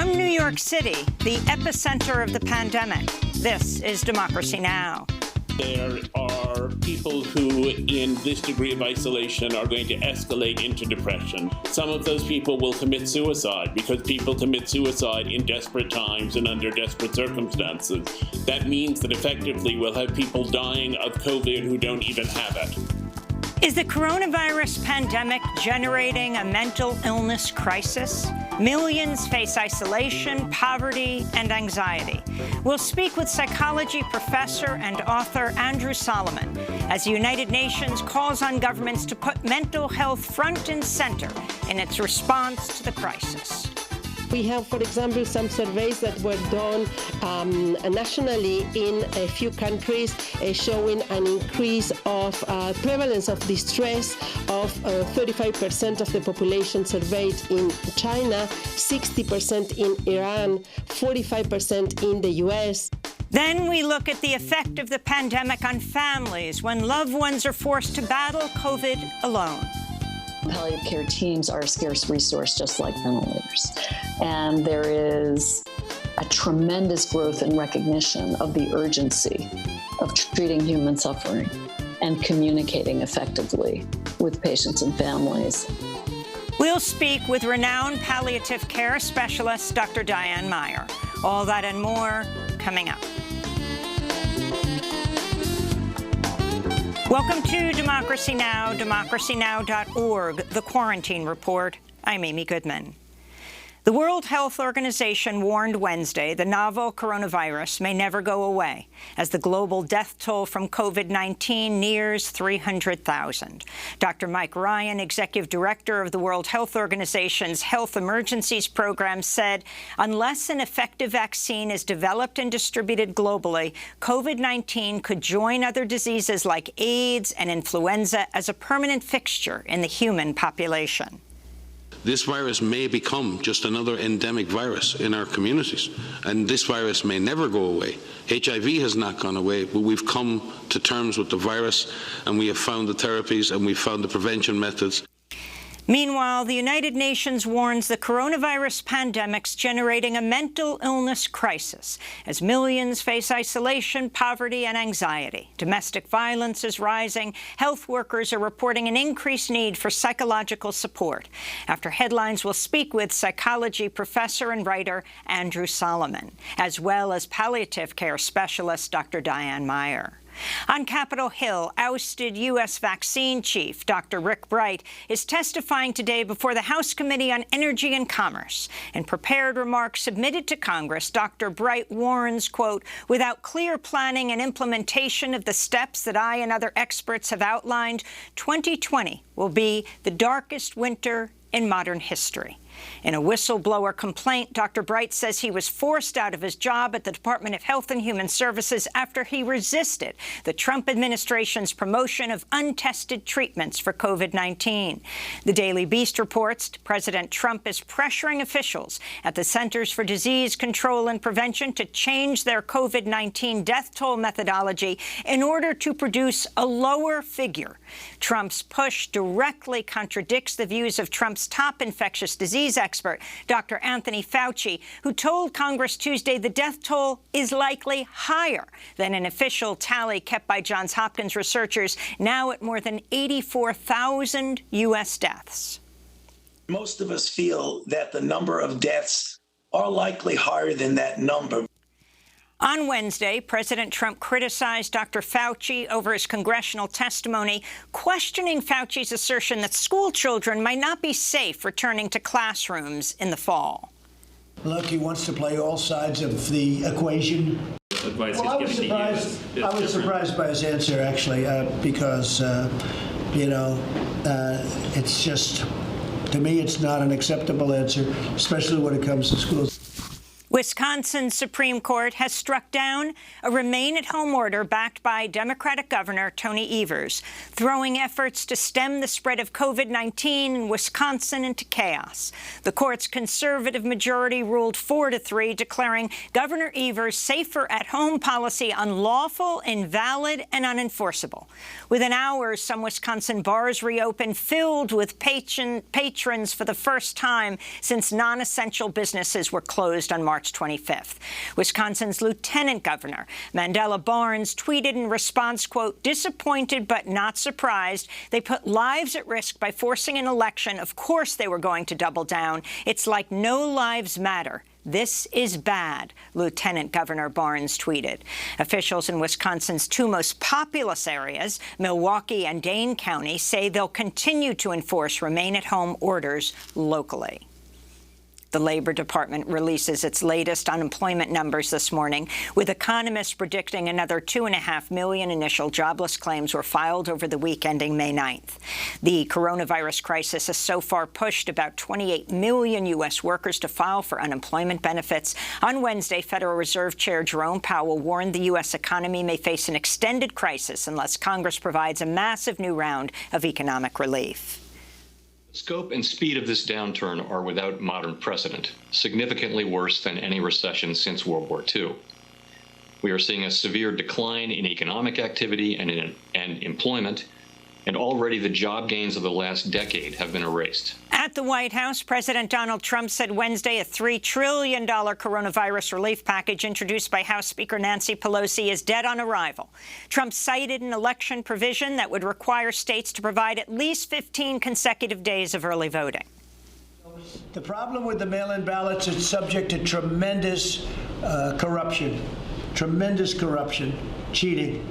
From New York City, the epicenter of the pandemic, this is Democracy Now! There are people who, in this degree of isolation, are going to escalate into depression. Some of those people will commit suicide because people commit suicide in desperate times and under desperate circumstances. That means that effectively we'll have people dying of COVID who don't even have it. Is the coronavirus pandemic generating a mental illness crisis? Millions face isolation, poverty, and anxiety. We'll speak with psychology professor and author Andrew Solomon as the United Nations calls on governments to put mental health front and center in its response to the crisis. We have, for example, some surveys that were done nationally in a few countries showing an increase of prevalence of distress of 35% of the population surveyed in China, 60% in Iran, 45% in the U.S. Then we look at the effect of the pandemic on families when loved ones are forced to battle COVID alone. Palliative care teams are a scarce resource, just like ventilators. And there is a tremendous growth in recognition of the urgency of treating human suffering and communicating effectively with patients and families. We'll speak with renowned palliative care specialist, Dr. Diane Meyer. All that and more coming up. Welcome to Democracy Now!, democracynow.org, The Quarantine Report. I'm Amy Goodman. The World Health Organization warned Wednesday the novel coronavirus may never go away as the global death toll from COVID-19 nears 300,000. Dr. Mike Ryan, executive director of the World Health Organization's Health Emergencies Program, said unless an effective vaccine is developed and distributed globally, COVID-19 could join other diseases like AIDS and influenza as a permanent fixture in the human population. This virus may become just another endemic virus in our communities, and this virus may never go away. HIV has not gone away, but we've come to terms with the virus, and we have found the therapies and we've found the prevention methods. Meanwhile, the United Nations warns the coronavirus pandemic's generating a mental illness crisis as millions face isolation, poverty, and anxiety. Domestic violence is rising. Health workers are reporting an increased need for psychological support. After headlines, we'll speak with psychology professor and writer Andrew Solomon, as well as palliative care specialist Dr. Diane Meyer. On Capitol Hill, ousted U.S. vaccine chief Dr. Rick Bright is testifying today before the House Committee on Energy and Commerce. In prepared remarks submitted to Congress, Dr. Bright warns, quote, without clear planning and implementation of the steps that I and other experts have outlined, 2020 will be the darkest winter in modern history. In a whistleblower complaint, Dr. Bright says he was forced out of his job at the Department of Health and Human Services after he resisted the Trump administration's promotion of untested treatments for COVID-19. The Daily Beast reports President Trump is pressuring officials at the Centers for Disease Control and Prevention to change their COVID-19 death toll methodology in order to produce a lower figure. Trump's push directly contradicts the views of Trump's top infectious disease expert, Dr. Anthony Fauci, who told Congress Tuesday the death toll is likely higher than an official tally kept by Johns Hopkins researchers, now at more than 84,000 U.S. deaths. Most of us feel that the number of deaths are likely higher than that number. On Wednesday, President Trump criticized Dr. Fauci over his congressional testimony, questioning Fauci's assertion that school children might not be safe returning to classrooms in the fall. Look, he wants to play all sides of the equation. Well, I was surprised by his answer, actually, because, it's just, to me, it's not an acceptable answer, especially when it comes to schools. Wisconsin's Supreme Court has struck down a remain-at-home order backed by Democratic Governor Tony Evers, throwing efforts to stem the spread of COVID-19 in Wisconsin into chaos. The court's conservative majority ruled 4-3, declaring Governor Evers' safer-at-home policy unlawful, invalid, and unenforceable. Within hours, some Wisconsin bars reopened, filled with patrons for the first time since non-essential businesses were closed on March 25th. Wisconsin's Lieutenant Governor Mandela Barnes tweeted in response, quote, "Disappointed but not surprised. They put lives at risk by forcing an election. Of course they were going to double down. It's like no lives matter. This is bad," Lieutenant Governor Barnes tweeted. Officials in Wisconsin's two most populous areas, Milwaukee and Dane County, say they'll continue to enforce remain-at-home orders locally. The Labor Department releases its latest unemployment numbers this morning, with economists predicting another 2.5 million initial jobless claims were filed over the week ending May 9th. The coronavirus crisis has so far pushed about 28 million U.S. workers to file for unemployment benefits. On Wednesday, Federal Reserve Chair Jerome Powell warned the U.S. economy may face an extended crisis unless Congress provides a massive new round of economic relief. The scope and speed of this downturn are without modern precedent, significantly worse than any recession since World War II. We are seeing a severe decline in economic activity and employment, and already the job gains of the last decade have been erased. At the White House, President Donald Trump said Wednesday a $3 trillion coronavirus relief package introduced by House Speaker Nancy Pelosi is dead on arrival. Trump cited an election provision that would require states to provide at least 15 consecutive days of early voting. The problem with the mail-in ballots, it's subject to tremendous corruption, cheating.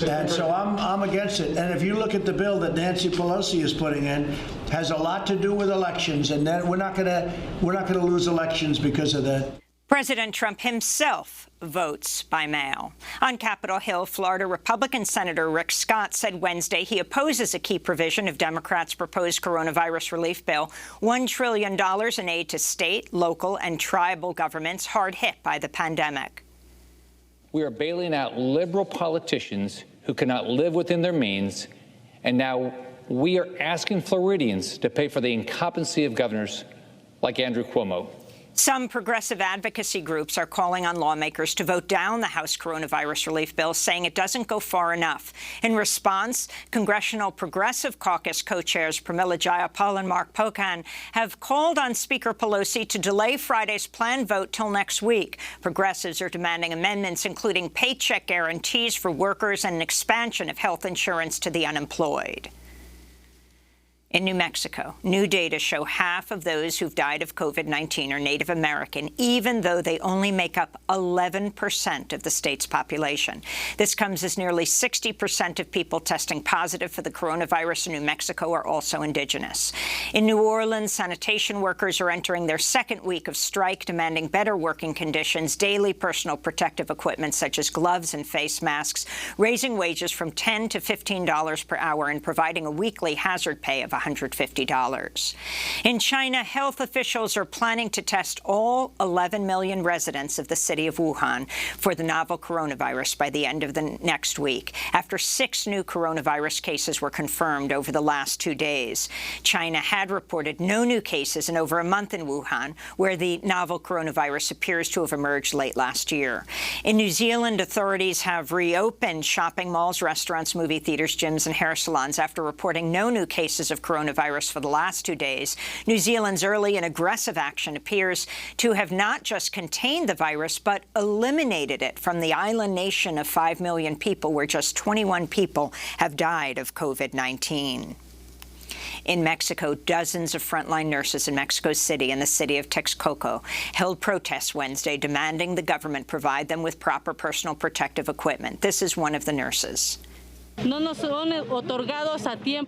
And so I'm against it. And if you look at the bill that Nancy Pelosi is putting in, has a lot to do with elections, and that we're not going to lose elections because of that. President Trump himself votes by mail. On Capitol Hill, Florida Republican Senator Rick Scott said Wednesday he opposes a key provision of Democrats' proposed coronavirus relief bill, $1 trillion in aid to state, local, and tribal governments hard hit by the pandemic. We are bailing out liberal politicians who cannot live within their means, and now we are asking Floridians to pay for the incompetency of governors like Andrew Cuomo. Some progressive advocacy groups are calling on lawmakers to vote down the House coronavirus relief bill, saying it doesn't go far enough. In response, Congressional Progressive Caucus co-chairs Pramila Jayapal and Mark Pocan have called on Speaker Pelosi to delay Friday's planned vote till next week. Progressives are demanding amendments including paycheck guarantees for workers and an expansion of health insurance to the unemployed. In New Mexico, new data show half of those who've died of COVID-19 are Native American, even though they only make up 11% of the state's population. This comes as nearly 60% of people testing positive for the coronavirus in New Mexico are also indigenous. In New Orleans, sanitation workers are entering their second week of strike, demanding better working conditions, daily personal protective equipment such as gloves and face masks, raising wages from $10 to $15 per hour, and providing a weekly hazard pay of $150. In China, health officials are planning to test all 11 million residents of the city of Wuhan for the novel coronavirus by the end of the next week, after 6 new coronavirus cases were confirmed over the last 2 days. China had reported no new cases in over a month in Wuhan, where the novel coronavirus appears to have emerged late last year. In New Zealand, authorities have reopened shopping malls, restaurants, movie theaters, gyms, and hair salons after reporting no new cases of coronavirus for the last 2 days. New Zealand's early and aggressive action appears to have not just contained the virus, but eliminated it from the island nation of 5 million people, where just 21 people have died of COVID-19. In Mexico, dozens of frontline nurses in Mexico City and the city of Texcoco held protests Wednesday, demanding the government provide them with proper personal protective equipment. This is one of the nurses.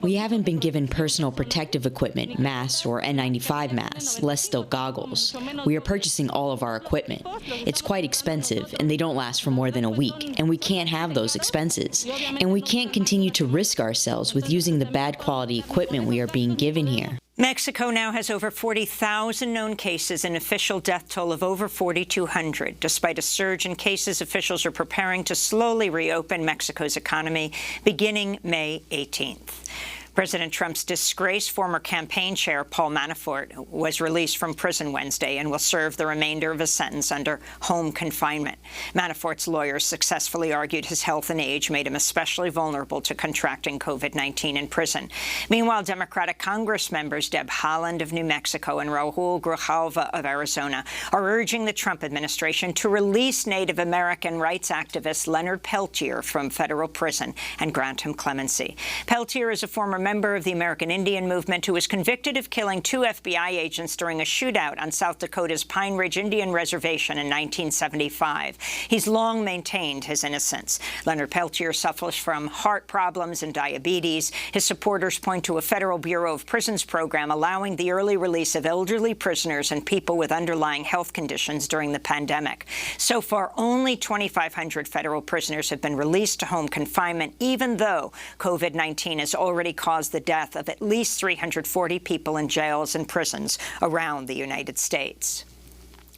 We haven't been given personal protective equipment, masks or N95 masks, less still goggles. We are purchasing all of our equipment. It's quite expensive, and they don't last for more than a week, and we can't have those expenses. And we can't continue to risk ourselves with using the bad quality equipment we are being given here. Mexico now has over 40,000 known cases, an official death toll of over 4,200. Despite a surge in cases, officials are preparing to slowly reopen Mexico's economy beginning May 18th. President Trump's disgraced former campaign chair, Paul Manafort, was released from prison Wednesday and will serve the remainder of his sentence under home confinement. Manafort's lawyers successfully argued his health and age made him especially vulnerable to contracting COVID-19 in prison. Meanwhile, Democratic Congress members Deb Haaland of New Mexico and Raul Grijalva of Arizona are urging the Trump administration to release Native American rights activist Leonard Peltier from federal prison and grant him clemency. Peltier is a former member of the American Indian Movement who was convicted of killing 2 FBI agents during a shootout on South Dakota's Pine Ridge Indian Reservation in 1975. He's long maintained his innocence. Leonard Peltier suffers from heart problems and diabetes. His supporters point to a Federal Bureau of Prisons program allowing the early release of elderly prisoners and people with underlying health conditions during the pandemic. So far, only 2,500 federal prisoners have been released to home confinement, even though COVID-19 has already caused the death of at least 340 people in jails and prisons around the United States.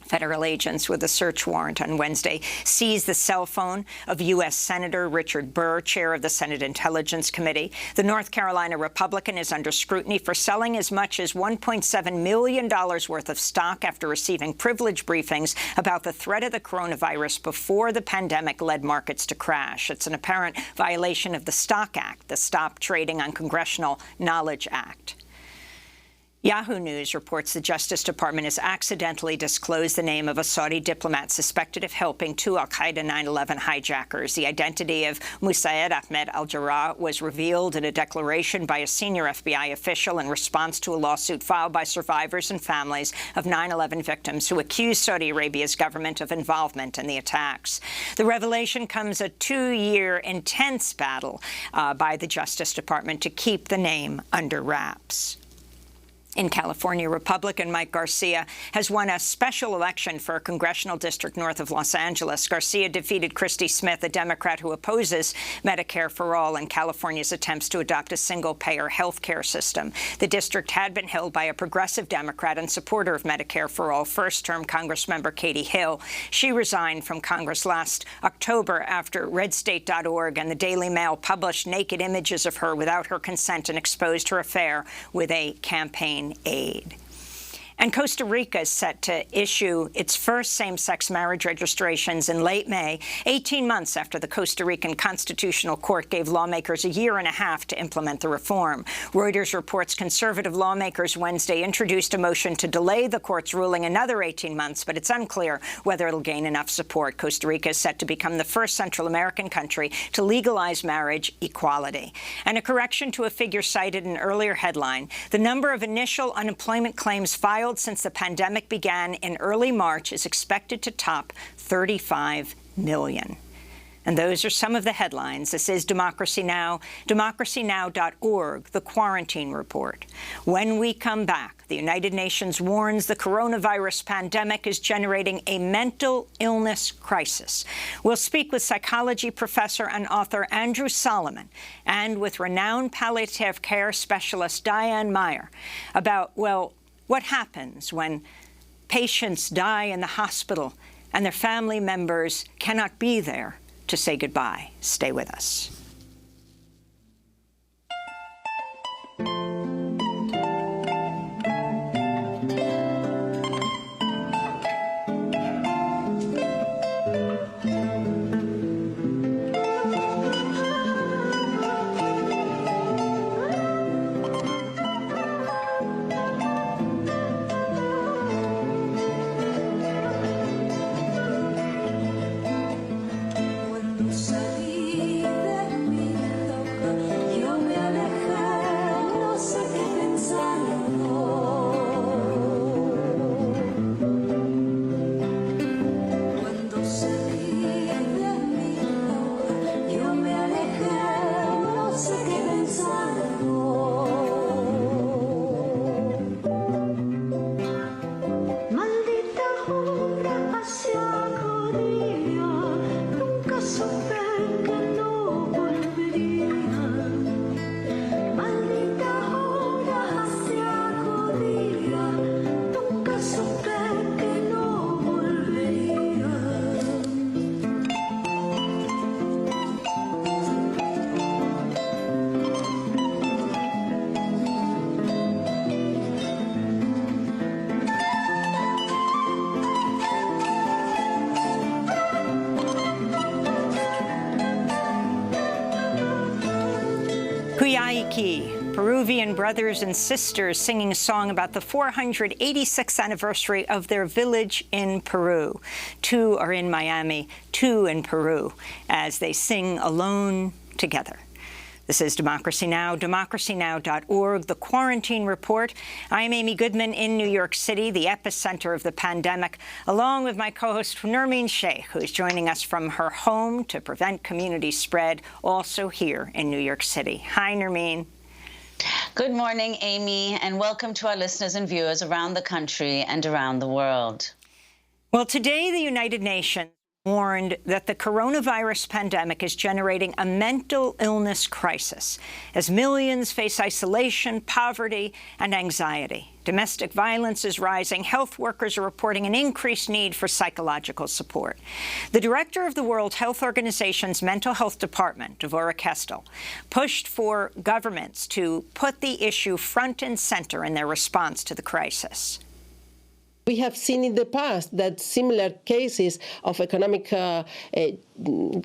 Federal agents with a search warrant on Wednesday seized the cell phone of U.S. Senator Richard Burr, chair of the Senate Intelligence Committee. The North Carolina Republican is under scrutiny for selling as much as $1.7 million worth of stock after receiving privileged briefings about the threat of the coronavirus before the pandemic led markets to crash. It's an apparent violation of the Stock Act, the Stop Trading on Congressional Knowledge Act. Yahoo News reports the Justice Department has accidentally disclosed the name of a Saudi diplomat suspected of helping 2 al-Qaeda 9/11 hijackers. The identity of Musaid Ahmed al-Jarrah was revealed in a declaration by a senior FBI official in response to a lawsuit filed by survivors and families of 9/11 victims who accused Saudi Arabia's government of involvement in the attacks. The revelation comes a 2-year intense battle by the Justice Department to keep the name under wraps. In California, Republican Mike Garcia has won a special election for a congressional district north of Los Angeles. Garcia defeated Christy Smith, a Democrat who opposes Medicare for All and California's attempts to adopt a single-payer health care system. The district had been held by a progressive Democrat and supporter of Medicare for All, first-term Congressmember Katie Hill. She resigned from Congress last October after RedState.org and the Daily Mail published naked images of her without her consent and exposed her affair with a campaign aide. And Costa Rica is set to issue its first same-sex marriage registrations in late May, 18 months after the Costa Rican Constitutional Court gave lawmakers a year and a half to implement the reform. Reuters reports conservative lawmakers Wednesday introduced a motion to delay the court's ruling another 18 months, but it's unclear whether it'll gain enough support. Costa Rica is set to become the first Central American country to legalize marriage equality. And a correction to a figure cited in an earlier headline, the number of initial unemployment claims filed since the pandemic began in early March is expected to top 35 million. And those are some of the headlines. This is Democracy Now!, democracynow.org, the Quarantine Report. When we come back, the United Nations warns the coronavirus pandemic is generating a mental illness crisis. We'll speak with psychology professor and author Andrew Solomon and with renowned palliative care specialist Diane Meyer about, well, what happens when patients die in the hospital and their family members cannot be there to say goodbye. Stay with us. Salí de Yaqui, Peruvian brothers and sisters singing a song about the 486th anniversary of their village in Peru. 2 are in Miami, 2 in Peru, as they sing alone together. This is Democracy Now!, democracynow.org, the Quarantine Report. I'm Amy Goodman in New York City, the epicenter of the pandemic, along with my co-host Nermeen Sheikh, who is joining us from her home to prevent community spread, also here in New York City. Hi, Nermeen. Good morning, Amy, and welcome to our listeners and viewers around the country and around the world. Well, today the United Nations warned that the coronavirus pandemic is generating a mental illness crisis as millions face isolation, poverty, and anxiety. Domestic violence is rising. Health workers are reporting an increased need for psychological support. The director of the World Health Organization's Mental Health Department, Devorah Kestel, pushed for governments to put the issue front and center in their response to the crisis. We have seen in the past that similar cases of economic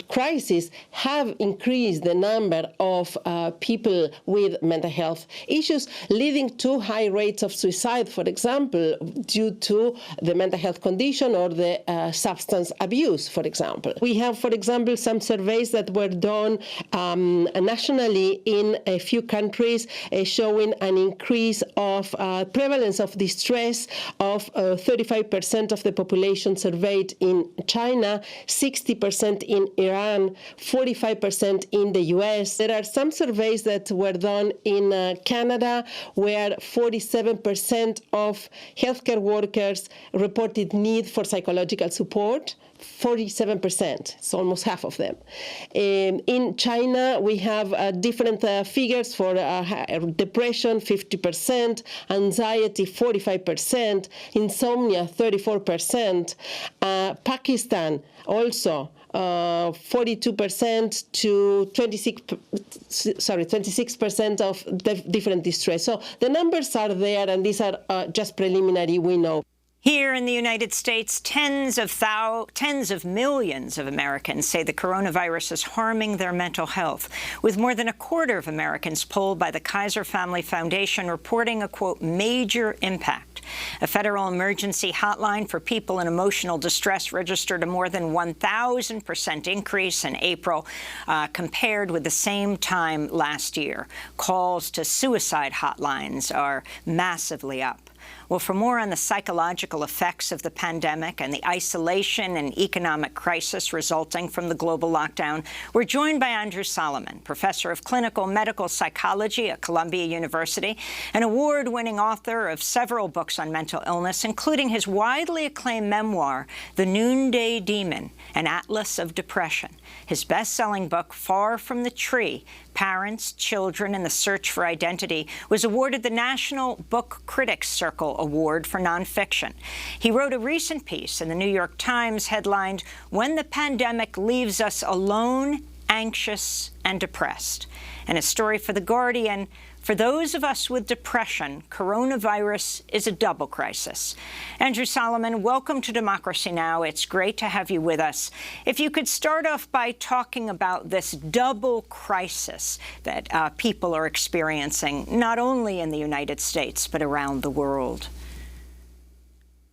crisis have increased the number of people with mental health issues, leading to high rates of suicide, for example, due to the mental health condition or the substance abuse, for example. We have, for example, some surveys that were done nationally in a few countries showing an increase of prevalence of distress of 35% of the population surveyed in China, 60% in Iran, 45% in the U.S. There are some surveys that were done in Canada where 47% of healthcare workers reported need for psychological support. 47%, it's almost half of them. In China, we have different figures for depression, 50%, anxiety, 45%, insomnia, 34%. Pakistan also 42% to 26% of different distress. So the numbers are there, and these are just preliminary, we know. Here in the United States, tens of millions of Americans say the coronavirus is harming their mental health, with more than a quarter of Americans polled by the Kaiser Family Foundation reporting a, quote, major impact. A federal emergency hotline for people in emotional distress registered a more than 1,000% increase in April compared with the same time last year. Calls to suicide hotlines are massively up. Well, for more on the psychological effects of the pandemic and the isolation and economic crisis resulting from the global lockdown, we're joined by Andrew Solomon, professor of clinical medical psychology at Columbia University, an award-winning author of several books on mental illness, including his widely acclaimed memoir, The Noonday Demon, An Atlas of Depression. His best-selling book, Far from the Tree, Parents, Children, and the Search for Identity, was awarded the National Book Critics Circle Award for Nonfiction. He wrote a recent piece in the New York Times headlined, When the Pandemic Leaves Us Alone, Anxious, and Depressed, and a story for The Guardian. For those of us with depression, coronavirus is a double crisis. Andrew Solomon, welcome to Democracy Now! It's great to have you with us. If you could start off by talking about this double crisis that people are experiencing, not only in the United States, but around the world.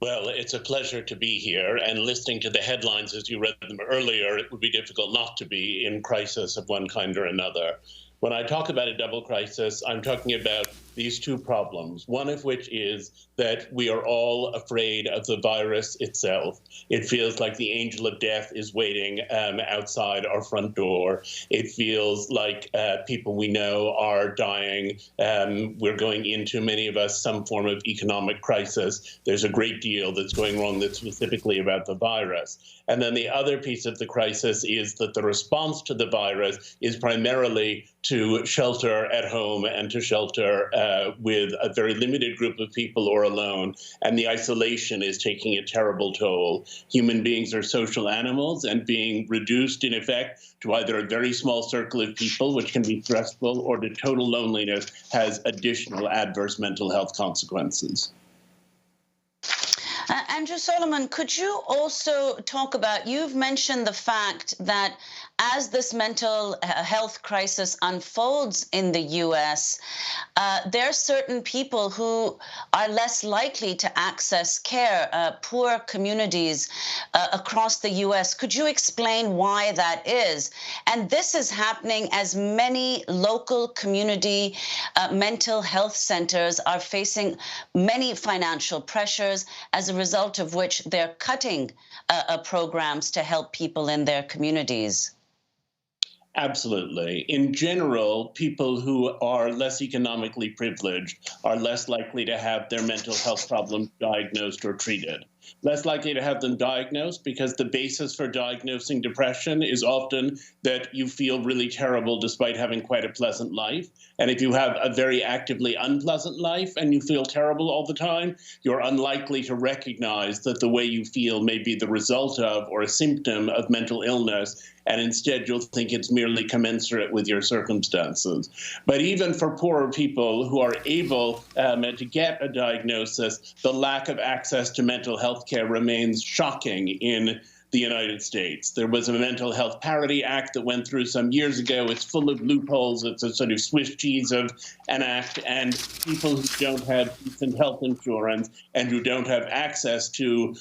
Well, it's a pleasure to be here, and listening to the headlines as you read them earlier, it would be difficult not to be in crisis of one kind or another. When I talk about a double crisis, I'm talking about these two problems, one of which is that we are all afraid of the virus itself. It feels like the angel of death is waiting outside our front door. It feels like people we know are dying. We're going into, many of us, some form of economic crisis. There's a great deal that's going wrong that's specifically about the virus. And then the other piece of the crisis is that the response to the virus is primarily to shelter at home and to shelter with a very limited group of people or alone. And the isolation is taking a terrible toll. Human beings are social animals, and being reduced, in effect, to either a very small circle of people, which can be stressful, or to total loneliness has additional adverse mental health consequences. Andrew Solomon, could you also talk about, you've mentioned the fact that as this mental health crisis unfolds in the U.S., there are certain people who are less likely to access care, poor communities across the U.S. Could you explain why that is? And this is happening as many local community mental health centers are facing many financial pressures, as a result of which they're cutting programs to help people in their communities. Absolutely. In general, people who are less economically privileged are less likely to have their mental health problems diagnosed or treated. Less likely to have them diagnosed because the basis for diagnosing depression is often that you feel really terrible despite having quite a pleasant life. And if you have a very actively unpleasant life and you feel terrible all the time, you're unlikely to recognize that the way you feel may be the result of or a symptom of mental illness, and instead you'll think it's merely commensurate with your circumstances. But even for poorer people who are able to get a diagnosis, the lack of access to mental health care remains shocking in the United States. There was a Mental Health Parity Act that went through some years ago. It's full of loopholes. It's a sort of Swiss cheese of an act, and people who don't have decent health insurance and who don't have access to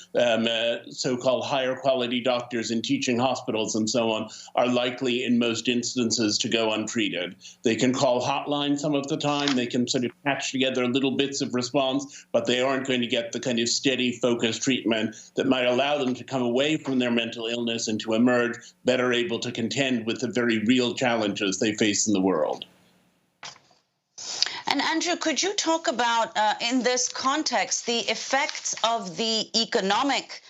so-called higher quality doctors in teaching hospitals and so on are likely in most instances to go untreated. They can call hotline some of the time. They can sort of patch together little bits of response, but they aren't going to get the kind of steady, focused treatment that might allow them to come away from their mental illness and to emerge better able to contend with the very real challenges they face in the world. And Andrew, could you talk about, in this context, the effects of the economic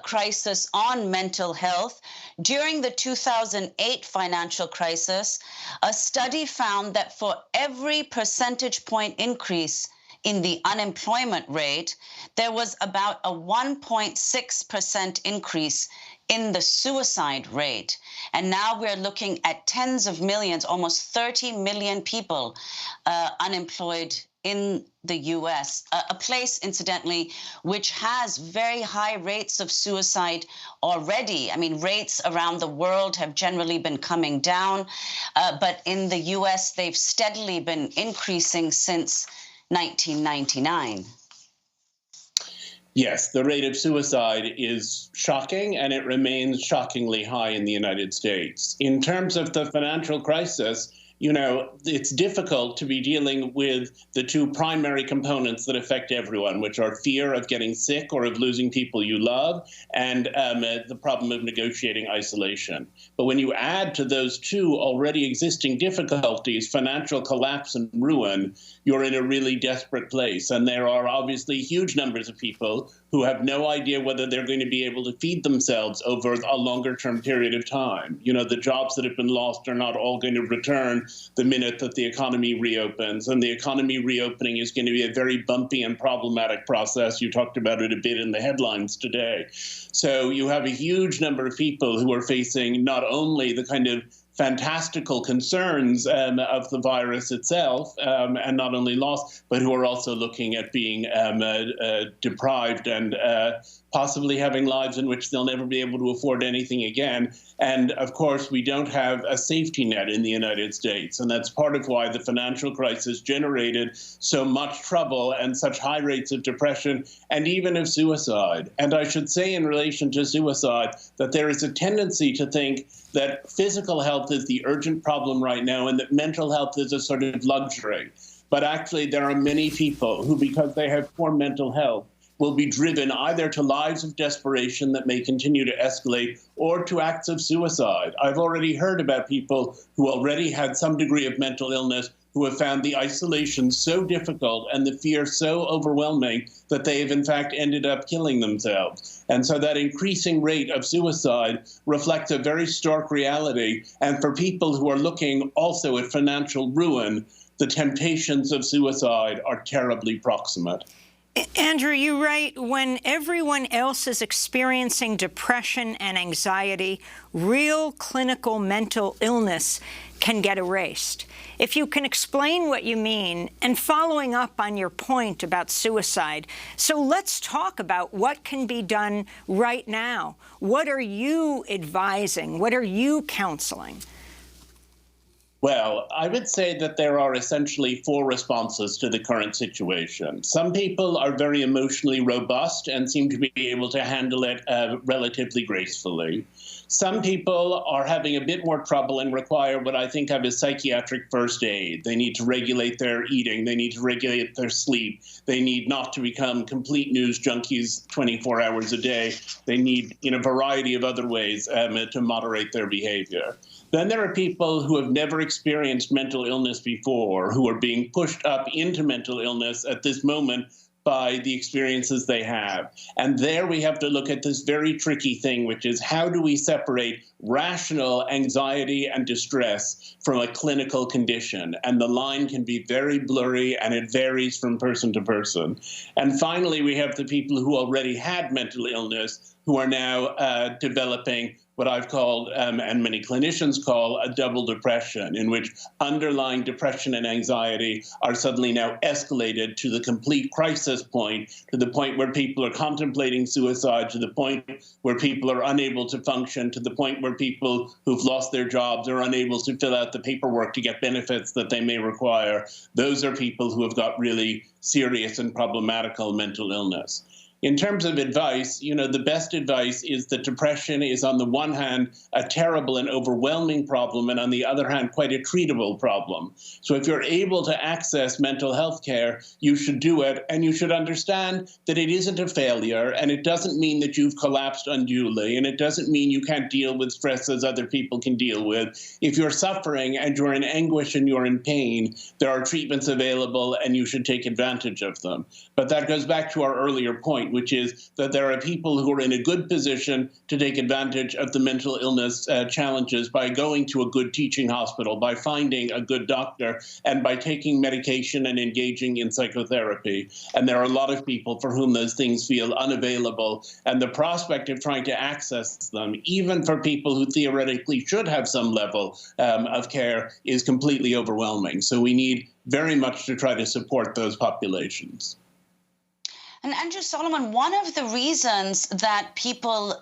crisis on mental health? During the 2008 financial crisis, a study found that for every percentage point increase in the unemployment rate, there was about a 1.6% increase in the suicide rate. And now we're looking at tens of millions, almost 30 million people unemployed in the U.S., a place, incidentally, which has very high rates of suicide already. I mean, rates around the world have generally been coming down, but in the U.S., they've steadily been increasing since 1999. Yes, the rate of suicide is shocking, and it remains shockingly high in the United States. In terms of the financial crisis, you know, it's difficult to be dealing with the two primary components that affect everyone, which are fear of getting sick or of losing people you love, and the problem of negotiating isolation. But when you add to those two already existing difficulties, financial collapse and ruin, you're in a really desperate place. And there are obviously huge numbers of people who have no idea whether they're going to be able to feed themselves over a longer-term period of time. You know, the jobs that have been lost are not all going to return the minute that the economy reopens. And the economy reopening is going to be a very bumpy and problematic process. You talked about it a bit in the headlines today. So you have a huge number of people who are facing not only the kind of fantastical concerns of the virus itself, and not only loss, but who are also looking at being deprived and possibly having lives in which they'll never be able to afford anything again. And of course, we don't have a safety net in the United States. And that's part of why the financial crisis generated so much trouble and such high rates of depression and even of suicide. And I should say in relation to suicide that there is a tendency to think that physical health is the urgent problem right now and that mental health is a sort of luxury. But actually, there are many people who, because they have poor mental health, will be driven either to lives of desperation that may continue to escalate or to acts of suicide. I've already heard about people who already had some degree of mental illness who have found the isolation so difficult and the fear so overwhelming that they have in fact ended up killing themselves. And so that increasing rate of suicide reflects a very stark reality. And for people who are looking also at financial ruin, the temptations of suicide are terribly proximate. Andrew, you write, when everyone else is experiencing depression and anxiety, real clinical mental illness can get erased. If you can explain what you mean, and following up on your point about suicide, so let's talk about what can be done right now. What are you advising? What are you counseling? Well, I would say that there are essentially four responses to the current situation. Some people are very emotionally robust and seem to be able to handle it relatively gracefully. Some people are having a bit more trouble and require what I think of as psychiatric first aid. They need to regulate their eating. They need to regulate their sleep. They need not to become complete news junkies 24 hours a day. They need, in a variety of other ways, to moderate their behavior. Then there are people who have never experienced mental illness before, who are being pushed up into mental illness at this moment by the experiences they have. And there we have to look at this very tricky thing, which is how do we separate rational anxiety and distress from a clinical condition? And the line can be very blurry, and it varies from person to person. And finally, we have the people who already had mental illness who are now developing what I've called, and many clinicians call, a double depression, in which underlying depression and anxiety are suddenly now escalated to the complete crisis point, to the point where people are contemplating suicide, to the point where people are unable to function, to the point where people who've lost their jobs are unable to fill out the paperwork to get benefits that they may require. Those are people who have got really serious and problematical mental illness. In terms of advice, the best advice is that depression is, on the one hand, a terrible and overwhelming problem, and on the other hand, quite a treatable problem. So if you're able to access mental health care, you should do it, and you should understand that it isn't a failure, and it doesn't mean that you've collapsed unduly, and it doesn't mean you can't deal with stress as other people can deal with. If you're suffering and you're in anguish and you're in pain, there are treatments available, and you should take advantage of them. But that goes back to our earlier point, which is that there are people who are in a good position to take advantage of the mental illness challenges by going to a good teaching hospital, by finding a good doctor, and by taking medication and engaging in psychotherapy. And there are a lot of people for whom those things feel unavailable, and the prospect of trying to access them, even for people who theoretically should have some level of care, is completely overwhelming. So we need very much to try to support those populations. And Andrew Solomon, one of the reasons that people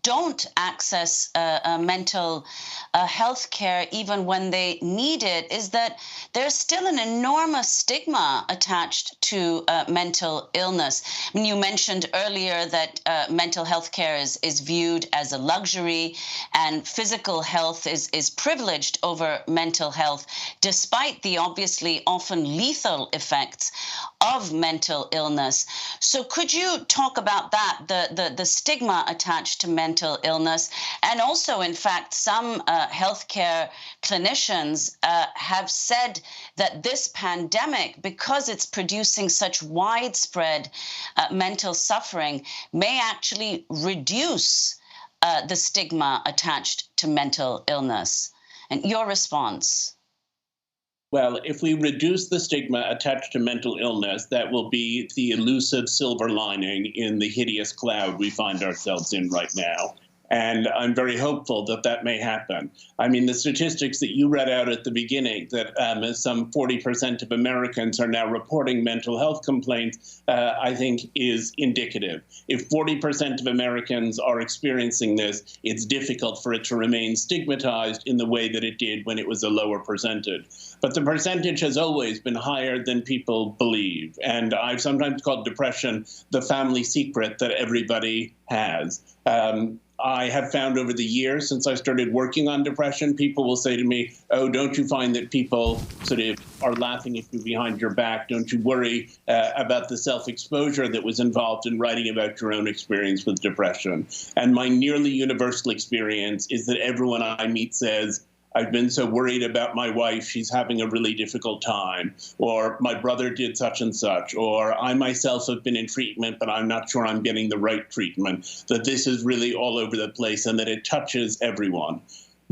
don't access mental health care even when they need it is that there's still an enormous stigma attached to mental illness. I mean, you mentioned earlier that mental health care is viewed as a luxury, and physical health is privileged over mental health, despite the obviously often lethal effects of mental illness. So could you talk about that, the stigma attached to mental illness? And also, in fact, some healthcare clinicians have said that this pandemic, because it's producing such widespread mental suffering, may actually reduce the stigma attached to mental illness. And your response? Well, if we reduce the stigma attached to mental illness, that will be the elusive silver lining in the hideous cloud we find ourselves in right now. And I'm very hopeful that that may happen. I mean, the statistics that you read out at the beginning, that some 40% of Americans are now reporting mental health complaints, I think is indicative. If 40% of Americans are experiencing this, it's difficult for it to remain stigmatized in the way that it did when it was a lower percentage. But the percentage has always been higher than people believe. And I've sometimes called depression the family secret that everybody has. I have found over the years, since I started working on depression, people will say to me, oh, don't you find that people sort of are laughing at you behind your back? Don't you worry about the self-exposure that was involved in writing about your own experience with depression? And my nearly universal experience is that everyone I meet says, I've been so worried about my wife, she's having a really difficult time, or my brother did such and such, or I myself have been in treatment, but I'm not sure I'm getting the right treatment, that this is really all over the place and that it touches everyone.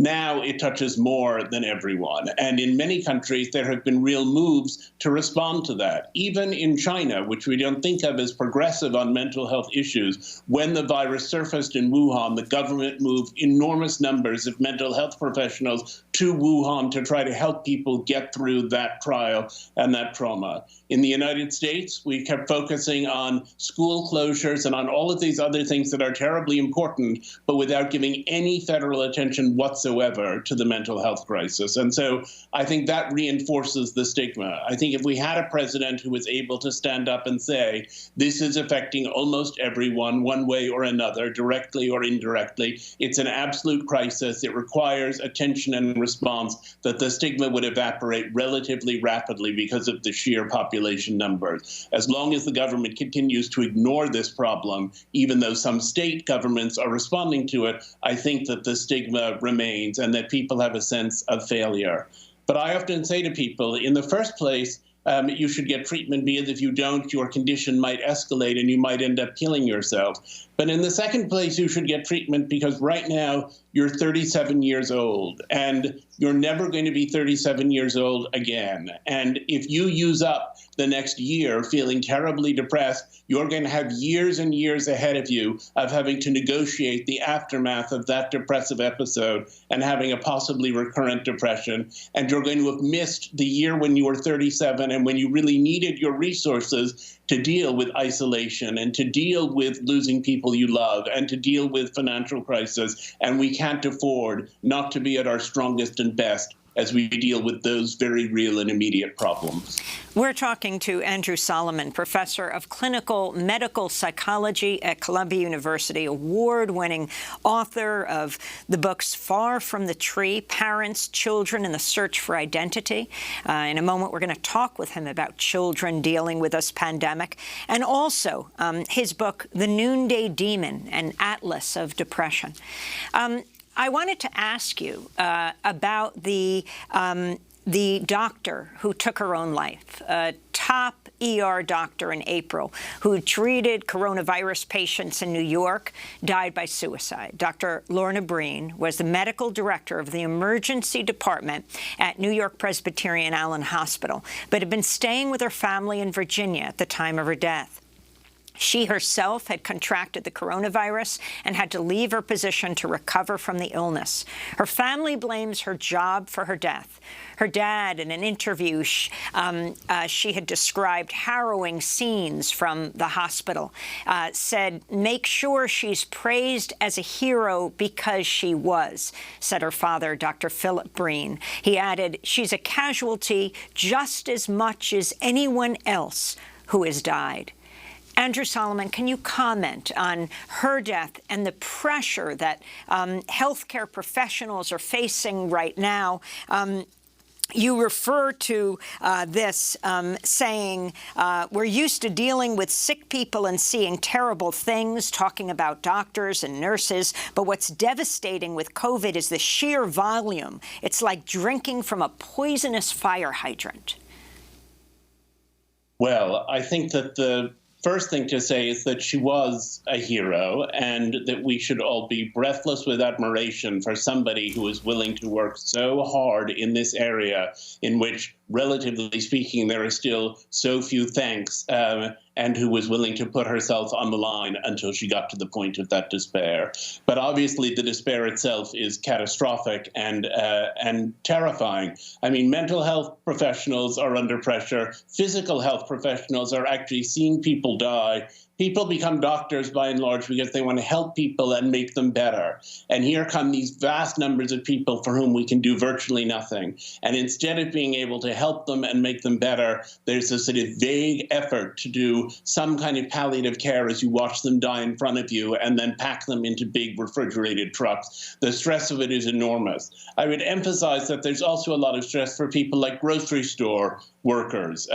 Now it touches more than everyone. And in many countries, there have been real moves to respond to that. Even in China, which we don't think of as progressive on mental health issues, when the virus surfaced in Wuhan, the government moved enormous numbers of mental health professionals to Wuhan to try to help people get through that trial and that trauma. In the United States, we kept focusing on school closures and on all of these other things that are terribly important, but without giving any federal attention whatsoever to the mental health crisis. And so I think that reinforces the stigma. I think if we had a president who was able to stand up and say, this is affecting almost everyone one way or another, directly or indirectly, it's an absolute crisis, it requires attention and response, that the stigma would evaporate relatively rapidly because of the sheer population numbers. As long as the government continues to ignore this problem, even though some state governments are responding to it, I think that the stigma remains and that people have a sense of failure. But I often say to people, in the first place, you should get treatment because if you don't, your condition might escalate and you might end up killing yourself. But in the second place, you should get treatment because right now you're 37 years old and you're never going to be 37 years old again. And if you use up the next year feeling terribly depressed, you're going to have years and years ahead of you of having to negotiate the aftermath of that depressive episode and having a possibly recurrent depression. And you're going to have missed the year when you were 37 and when you really needed your resources to deal with isolation and to deal with losing people you love and to deal with financial crisis. And we can't afford not to be at our strongest and best as we deal with those very real and immediate problems. We're talking to Andrew Solomon, professor of clinical medical psychology at Columbia University, award-winning author of the books Far from the Tree, Parents, Children, and the Search for Identity. In a moment, we're going to talk with him about children dealing with this pandemic, and also his book, The Noonday Demon, an Atlas of Depression. I wanted to ask you about the doctor who took her own life, a top ER doctor in April who treated coronavirus patients in New York, died by suicide. Dr. Lorna Breen was the medical director of the emergency department at New York Presbyterian Allen Hospital, but had been staying with her family in Virginia at the time of her death. She herself had contracted the coronavirus and had to leave her position to recover from the illness. Her family blames her job for her death. Her dad, in an interview, she had described harrowing scenes from the hospital, said, "Make sure she's praised as a hero because she was," said her father, Dr. Philip Breen. He added, "She's a casualty just as much as anyone else who has died." Andrew Solomon, can you comment on her death and the pressure that healthcare professionals are facing right now? You refer to this saying, we're used to dealing with sick people and seeing terrible things, talking about doctors and nurses, but what's devastating with COVID is the sheer volume. It's like drinking from a poisonous fire hydrant. Well, I think that the first thing to say is that she was a hero and that we should all be breathless with admiration for somebody who is willing to work so hard in this area in which, relatively speaking, there are still so few thanks, and who was willing to put herself on the line until she got to the point of that despair. But obviously the despair itself is catastrophic and terrifying. I mean, mental health professionals are under pressure. Physical health professionals are actually seeing people die. People become doctors by and large because they want to help people and make them better. And here come these vast numbers of people for whom we can do virtually nothing. And instead of being able to help them and make them better, there's a sort of vague effort to do some kind of palliative care as you watch them die in front of you and then pack them into big refrigerated trucks. The stress of it is enormous. I would emphasize that there's also a lot of stress for people like grocery store workers.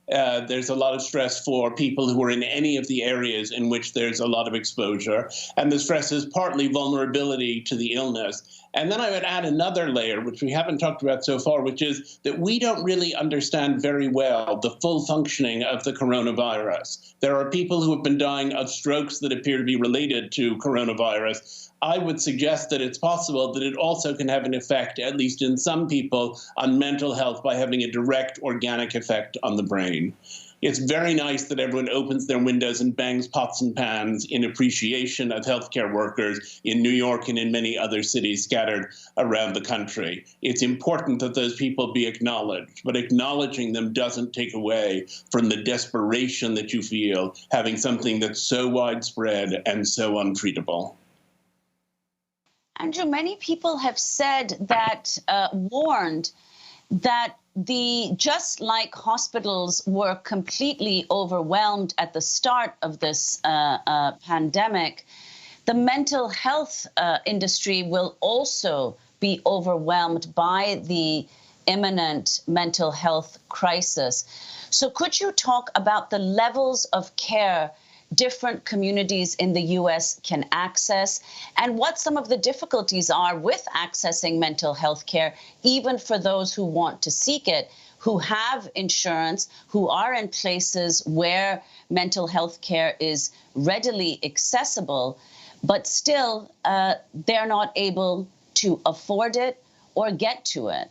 There's a lot of stress for people who are in any of the areas in which there's a lot of exposure. And the stress is partly vulnerability to the illness. And then I would add another layer, which we haven't talked about so far, which is that we don't really understand very well the full functioning of the coronavirus. There are people who have been dying of strokes that appear to be related to coronavirus. I would suggest that it's possible that it also can have an effect, at least in some people, on mental health by having a direct organic effect on the brain. It's very nice that everyone opens their windows and bangs pots and pans in appreciation of healthcare workers in New York and in many other cities scattered around the country. It's important that those people be acknowledged, but acknowledging them doesn't take away from the desperation that you feel having something that's so widespread and so untreatable. Andrew, many people have said that, warned that just like hospitals were completely overwhelmed at the start of this pandemic, the mental health industry will also be overwhelmed by the imminent mental health crisis. So could you talk about the levels of care different communities in the U.S. can access, and what some of the difficulties are with accessing mental health care, even for those who want to seek it, who have insurance, who are in places where mental health care is readily accessible, but still they're not able to afford it or get to it?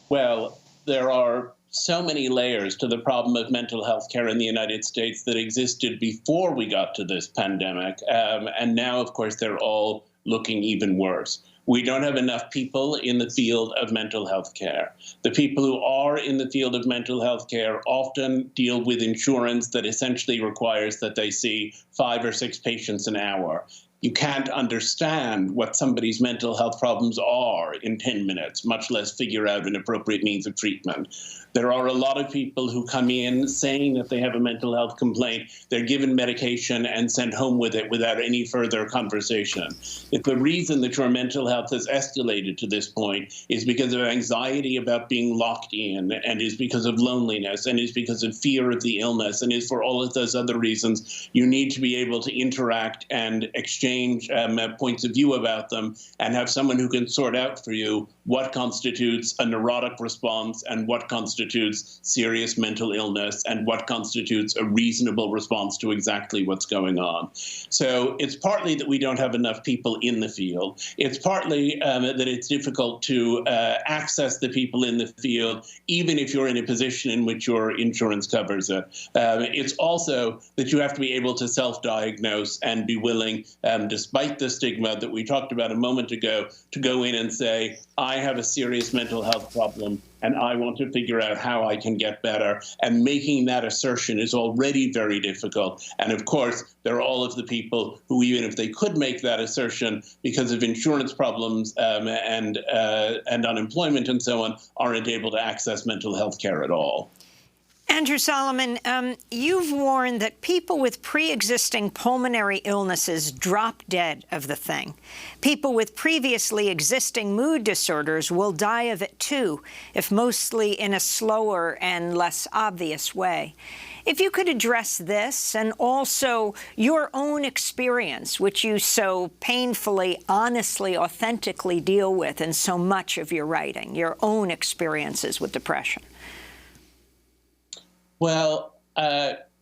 Well, there are so many layers to the problem of mental health care in the United States that existed before we got to this pandemic. And now, of course, they're all looking even worse. We don't have enough people in the field of mental health care. The people who are in the field of mental health care often deal with insurance that essentially requires that they see 5 or 6 patients an hour. You can't understand what somebody's mental health problems are in 10 minutes, much less figure out an appropriate means of treatment. There are a lot of people who come in saying that they have a mental health complaint. They're given medication and sent home with it without any further conversation. If the reason that your mental health has escalated to this point is because of anxiety about being locked in, and is because of loneliness, and is because of fear of the illness, and is for all of those other reasons, you need to be able to interact and exchange points of view about them and have someone who can sort out for you what constitutes a neurotic response and what constitutes serious mental illness and what constitutes a reasonable response to exactly what's going on. So it's partly that we don't have enough people in the field. It's partly that it's difficult to access the people in the field, even if you're in a position in which your insurance covers it. It's also that you have to be able to self-diagnose and be willing, despite the stigma that we talked about a moment ago, to go in and say, I have a serious mental health problem and I want to figure out how I can get better. And making that assertion is already very difficult. And of course, there are all of the people who, even if they could make that assertion because of insurance problems and unemployment and so on, aren't able to access mental health care at all. Andrew Solomon, you've warned that people with pre-existing pulmonary illnesses drop dead of the thing. People with previously existing mood disorders will die of it too, if mostly in a slower and less obvious way. If you could address this and also your own experience, which you so painfully, honestly, authentically deal with in so much of your writing, your own experiences with depression. Well,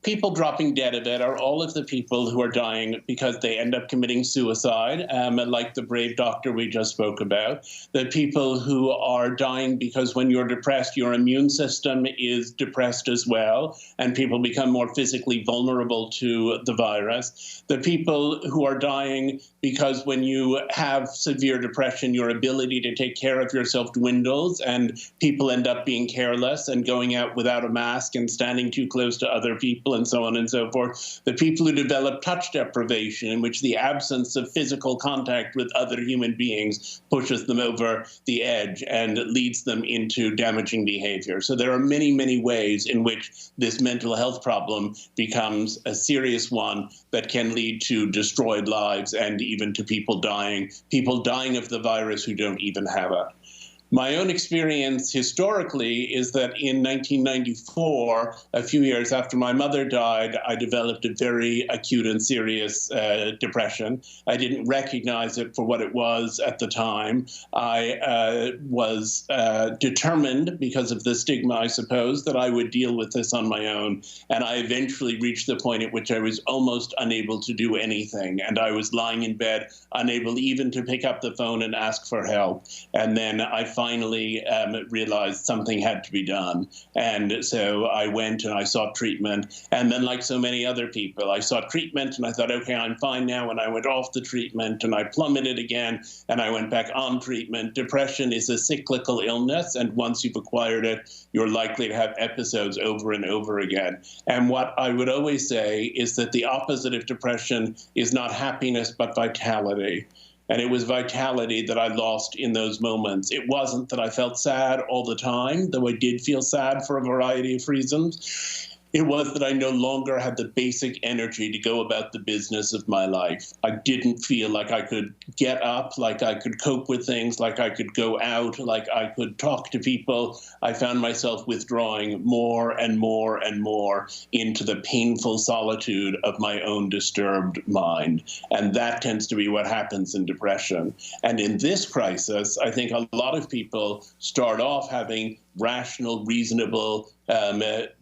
people dropping dead of it are all of the people who are dying because they end up committing suicide, like the brave doctor we just spoke about. The people who are dying because when you're depressed, your immune system is depressed as well, and people become more physically vulnerable to the virus. The people who are dying because when you have severe depression, your ability to take care of yourself dwindles, and people end up being careless and going out without a mask and standing too close to other people, and so on and so forth. The people who develop touch deprivation, in which the absence of physical contact with other human beings pushes them over the edge and leads them into damaging behavior. So there are many, many ways in which this mental health problem becomes a serious one that can lead to destroyed lives and even to people dying of the virus who don't even have it. My own experience historically is that in 1994, a few years after my mother died, I developed a very acute and serious depression. I didn't recognize it for what it was at the time. I was determined, because of the stigma, I suppose, that I would deal with this on my own. And I eventually reached the point at which I was almost unable to do anything. And I was lying in bed, unable even to pick up the phone and ask for help. And then I finally realized something had to be done. And so I went and I sought treatment. And then, like so many other people, I sought treatment and I thought, okay, I'm fine now. And I went off the treatment and I plummeted again and I went back on treatment. Depression is a cyclical illness. And once you've acquired it, you're likely to have episodes over and over again. And what I would always say is that the opposite of depression is not happiness, but vitality. And it was vitality that I lost in those moments. It wasn't that I felt sad all the time, though I did feel sad for a variety of reasons. It was that I no longer had the basic energy to go about the business of my life. I didn't feel like I could get up, like I could cope with things, like I could go out, like I could talk to people. I found myself withdrawing more and more and more into the painful solitude of my own disturbed mind. And that tends to be what happens in depression. And in this crisis, I think a lot of people start off having rational, reasonable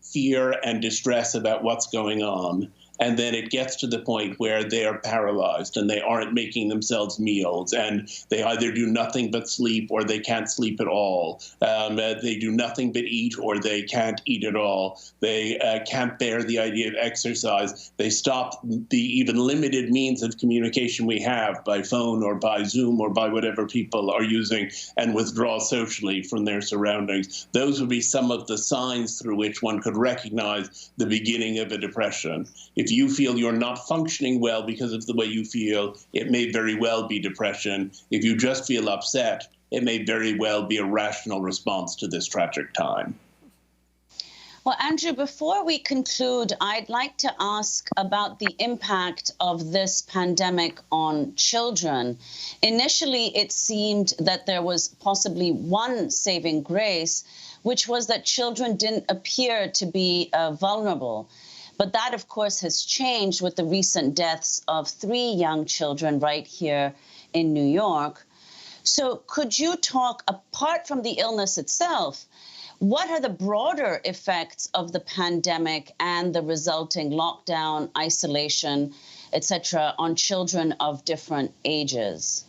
fear and distress about what's going on. And then it gets to the point where they are paralyzed and they aren't making themselves meals, and they either do nothing but sleep or they can't sleep at all. They do nothing but eat or they can't eat at all. They can't bear the idea of exercise. They stop the even limited means of communication we have by phone or by Zoom or by whatever people are using, and withdraw socially from their surroundings. Those would be some of the signs through which one could recognize the beginning of a depression. If you feel you're not functioning well because of the way you feel, it may very well be depression. If you just feel upset, it may very well be a rational response to this tragic time. Well, Andrew, before we conclude, I'd like to ask about the impact of this pandemic on children. Initially, it seemed that there was possibly one saving grace, which was that children didn't appear to be vulnerable. But that, of course, has changed with the recent deaths of 3 young children right here in New York. So could you talk, apart from the illness itself, what are the broader effects of the pandemic and the resulting lockdown, isolation, etc., on children of different ages?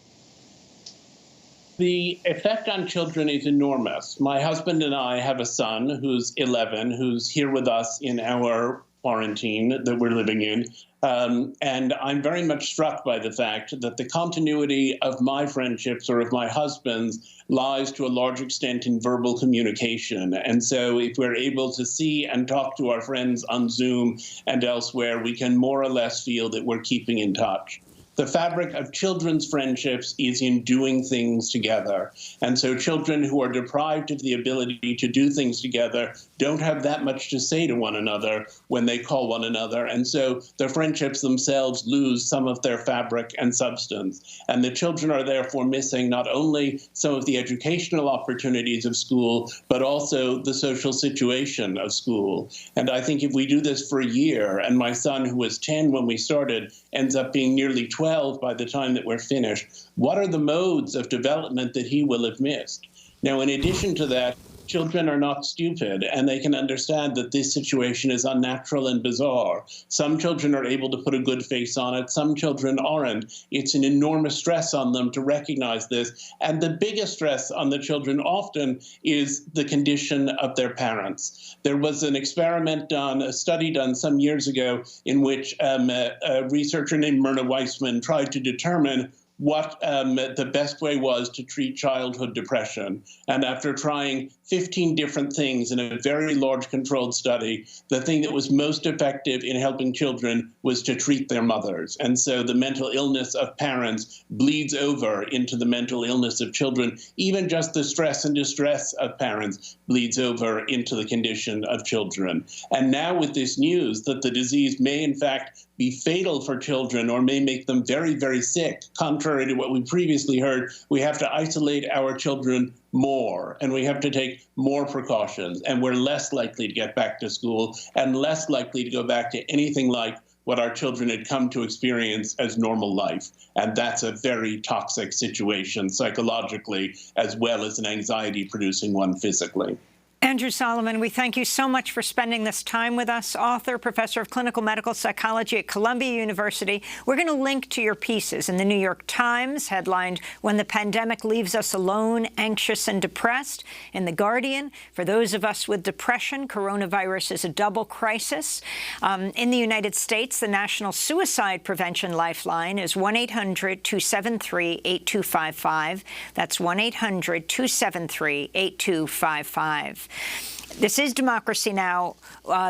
The effect on children is enormous. My husband and I have a son who's 11, who's here with us in our quarantine that we're living in. And I'm very much struck by the fact that the continuity of my friendships or of my husband's lies to a large extent in verbal communication. And so if we're able to see and talk to our friends on Zoom and elsewhere, we can more or less feel that we're keeping in touch. The fabric of children's friendships is in doing things together. And so children who are deprived of the ability to do things together don't have that much to say to one another when they call one another. And so their friendships themselves lose some of their fabric and substance. And the children are therefore missing not only some of the educational opportunities of school, but also the social situation of school. And I think if we do this for a year, and my son, who was 10 when we started, ends up being nearly 12 by the time that we're finished, what are the modes of development that he will have missed? Now, in addition to that, children are not stupid, and they can understand that this situation is unnatural and bizarre. Some children are able to put a good face on it. Some children aren't. It's an enormous stress on them to recognize this. And the biggest stress on the children often is the condition of their parents. There was an experiment done, a study done some years ago, in which a researcher named Myrna Weissman tried to determine what the best way was to treat childhood depression. And after trying 15 different things in a very large controlled study, the thing that was most effective in helping children was to treat their mothers. And so the mental illness of parents bleeds over into the mental illness of children. Even just the stress and distress of parents bleeds over into the condition of children. And now with this news that the disease may in fact be fatal for children or may make them very, very sick, contrary to what we previously heard, we have to isolate our children more, and we have to take more precautions, and we're less likely to get back to school and less likely to go back to anything like what our children had come to experience as normal life. And that's a very toxic situation psychologically, as well as an anxiety-producing one physically. Andrew Solomon, we thank you so much for spending this time with us. Author, professor of clinical medical psychology at Columbia University. We're going to link to your pieces in the New York Times, headlined, "When the Pandemic Leaves Us Alone, Anxious and Depressed." In The Guardian, "For those of us with depression, coronavirus is a double crisis." In the United States, the National Suicide Prevention Lifeline is 1-800-273-8255. That's 1-800-273-8255. This is Democracy Now!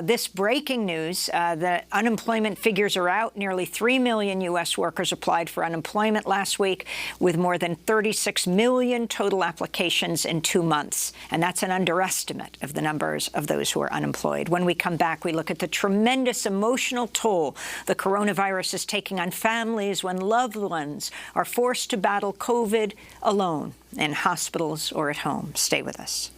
This breaking news, the unemployment figures are out. Nearly 3 million U.S. workers applied for unemployment last week, with more than 36 million total applications in 2 months. And that's an underestimate of the numbers of those who are unemployed. When we come back, we look at the tremendous emotional toll the coronavirus is taking on families when loved ones are forced to battle COVID alone in hospitals or at home. Stay with us.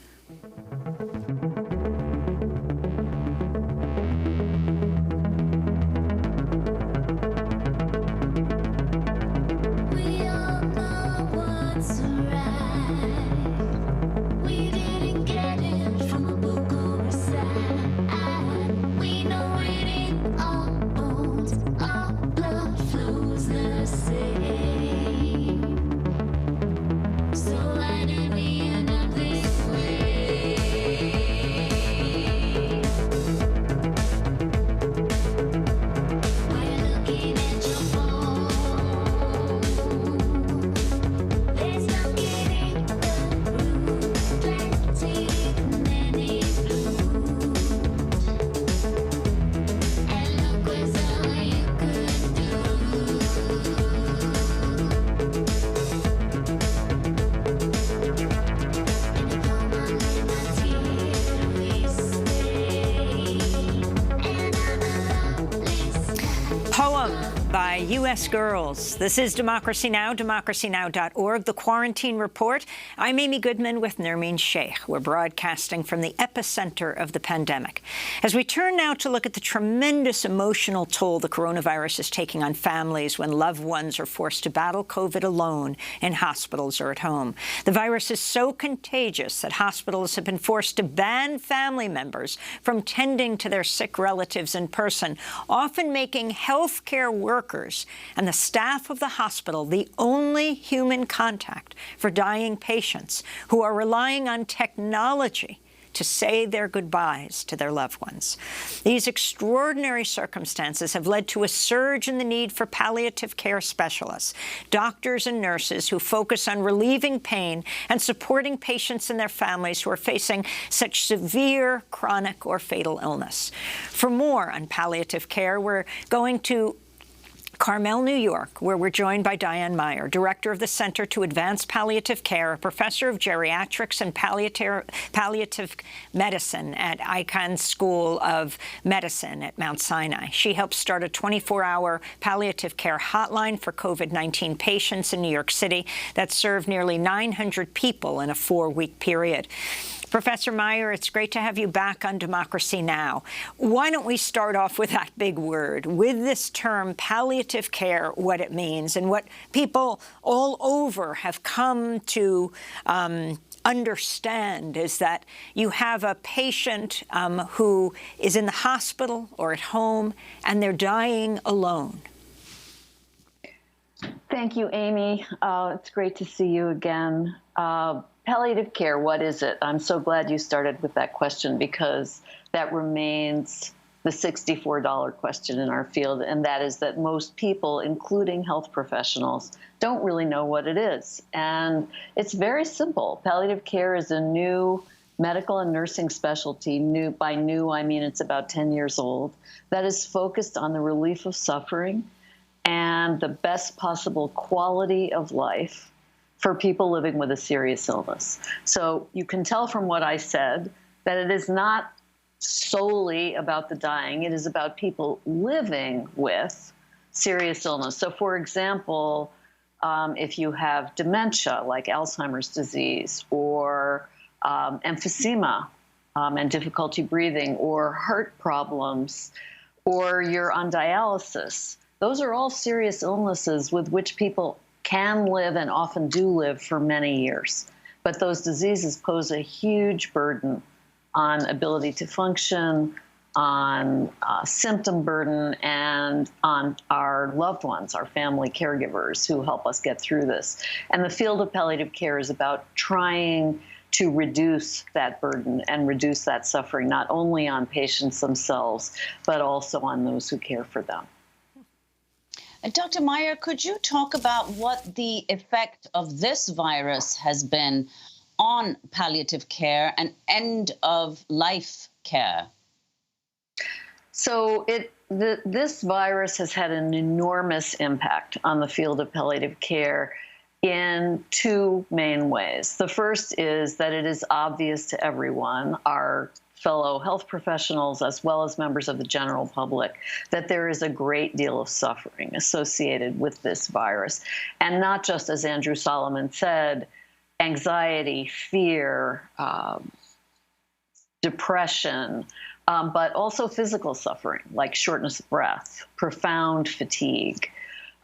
By U.S. Girls. This is Democracy Now!, democracynow.org, The Quarantine Report. I'm Amy Goodman with Nermeen Sheikh. We're broadcasting from the epicenter of the pandemic. As we turn now to look at the tremendous emotional toll the coronavirus is taking on families when loved ones are forced to battle COVID alone in hospitals or at home. The virus is so contagious that hospitals have been forced to ban family members from tending to their sick relatives in person, often making healthcare workers and the staff of the hospital the only human contact for dying patients who are relying on technology to say their goodbyes to their loved ones. These extraordinary circumstances have led to a surge in the need for palliative care specialists, doctors and nurses who focus on relieving pain and supporting patients and their families who are facing such severe, chronic, or fatal illness. For more on palliative care, we're going to Carmel, New York, where we're joined by Diane Meyer, director of the Center to Advance Palliative Care, a professor of geriatrics and palliative medicine at Icahn School of Medicine at Mount Sinai. She helped start a 24-hour palliative care hotline for COVID-19 patients in New York City that served nearly 900 people in a 4-week period. Professor Meyer, it's great to have you back on Democracy Now! Why don't we start off with that big word, with this term palliative care, what it means, and what people all over have come to understand is that you have a patient who is in the hospital or at home, and they're dying alone. Thank you, Amy. It's great to see you again. Palliative care, what is it? I'm so glad you started with that question because that remains the $64 question in our field, and that is that most people, including health professionals, don't really know what it is. And it's very simple. Palliative care is a new medical and nursing specialty. By new, I mean it's about 10 years old, that is focused on the relief of suffering and the best possible quality of life for people living with a serious illness. So you can tell from what I said that it is not solely about the dying. It is about people living with serious illness. So for example, if you have dementia, like Alzheimer's disease, or emphysema and difficulty breathing, or heart problems, or you're on dialysis. Those are all serious illnesses with which people can live and often do live for many years. But those diseases pose a huge burden on ability to function, on symptom burden, and on our loved ones, our family caregivers who help us get through this. And the field of palliative care is about trying to reduce that burden and reduce that suffering, not only on patients themselves, but also on those who care for them. Dr. Meyer, could you talk about what the effect of this virus has been on palliative care and end-of-life care? So this virus has had an enormous impact on the field of palliative care in two main ways. The first is that it is obvious to everyone, our fellow health professionals as well as members of the general public, that there is a great deal of suffering associated with this virus. And not just, as Andrew Solomon said, anxiety, fear, depression, but also physical suffering like shortness of breath, profound fatigue,